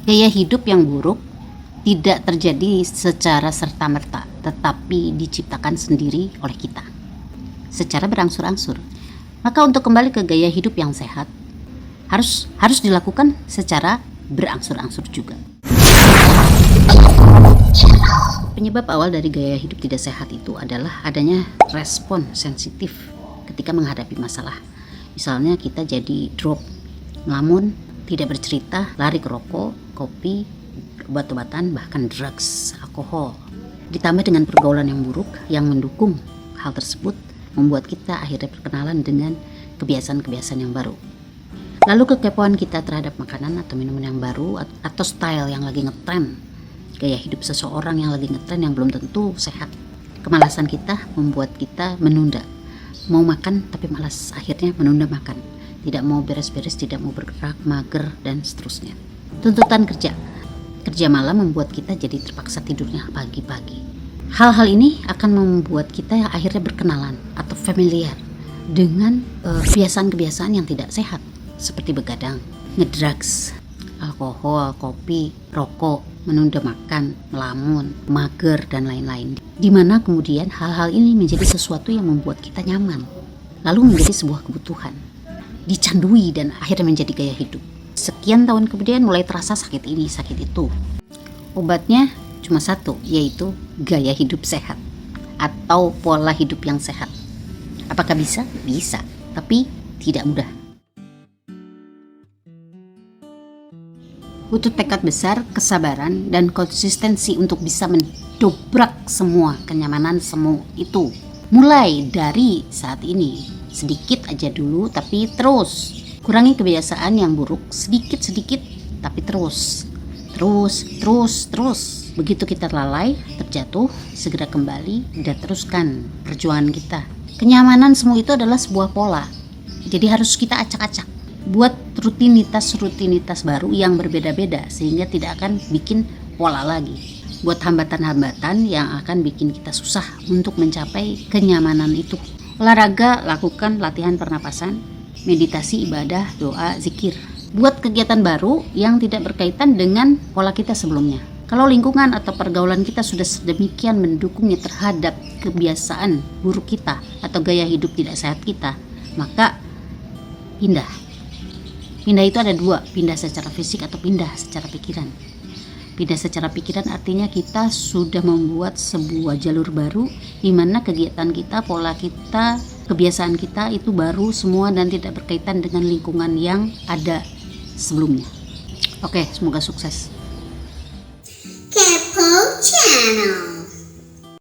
Gaya hidup yang buruk tidak terjadi secara serta-merta, tetapi diciptakan sendiri oleh kita secara berangsur-angsur. Maka untuk kembali ke gaya hidup yang sehat harus dilakukan secara berangsur-angsur juga. Penyebab awal dari gaya hidup tidak sehat itu adalah adanya respon sensitif ketika menghadapi masalah. Misalnya kita jadi drop, ngelamun, tidak bercerita, lari ke rokok, kopi, obat-obatan, bahkan drugs, alkohol. Ditambah dengan pergaulan yang buruk yang mendukung hal tersebut, membuat kita akhirnya berkenalan dengan kebiasaan-kebiasaan yang baru. Lalu kekepoan kita terhadap makanan atau minuman yang baru atau style yang lagi ngetren, gaya hidup seseorang yang lagi ngetren yang belum tentu sehat. Kemalasan kita membuat kita menunda. Mau makan tapi malas, akhirnya menunda makan. Tidak mau beres-beres, tidak mau bergerak, mager, dan seterusnya. Tuntutan kerja malam membuat kita jadi terpaksa tidurnya pagi-pagi. Hal-hal ini akan membuat kita akhirnya berkenalan atau familiar dengan kebiasaan-kebiasaan yang tidak sehat, seperti begadang, ngedrugs, alkohol, kopi, rokok, menunda makan, melamun, mager, dan lain-lain. Dimana kemudian hal-hal ini menjadi sesuatu yang membuat kita nyaman, lalu menjadi sebuah kebutuhan, dicandui dan akhirnya menjadi gaya hidup. Sekian tahun kemudian mulai terasa sakit ini, sakit itu. Obatnya cuma satu, yaitu gaya hidup sehat atau pola hidup yang sehat. Apakah bisa? Bisa, tapi tidak mudah. Butuh tekad besar, kesabaran, dan konsistensi untuk bisa mendobrak semua kenyamanan semu itu. Mulai dari saat ini, sedikit aja dulu tapi terus. Kurangi kebiasaan yang buruk sedikit-sedikit tapi terus. Begitu kita lalai, terjatuh, segera kembali dan teruskan perjuangan kita. Kenyamanan semu itu adalah sebuah pola. Jadi harus kita acak-acak. Buat rutinitas baru yang berbeda-beda sehingga tidak akan bikin pola lagi. Buat hambatan-hambatan yang akan bikin kita susah untuk mencapai kenyamanan itu. Olahraga, lakukan latihan pernapasan, meditasi, ibadah, doa, zikir. Buat kegiatan baru yang tidak berkaitan dengan pola kita sebelumnya. Kalau lingkungan atau pergaulan kita sudah sedemikian mendukungnya terhadap kebiasaan buruk kita atau gaya hidup tidak sehat kita, maka pindah. Pindah itu ada dua, pindah secara fisik atau pindah secara pikiran. Pindah secara pikiran artinya kita sudah membuat sebuah jalur baru di mana kegiatan kita, pola kita, kebiasaan kita itu baru semua dan tidak berkaitan dengan lingkungan yang ada sebelumnya. Oke, semoga sukses. Kepo Channel.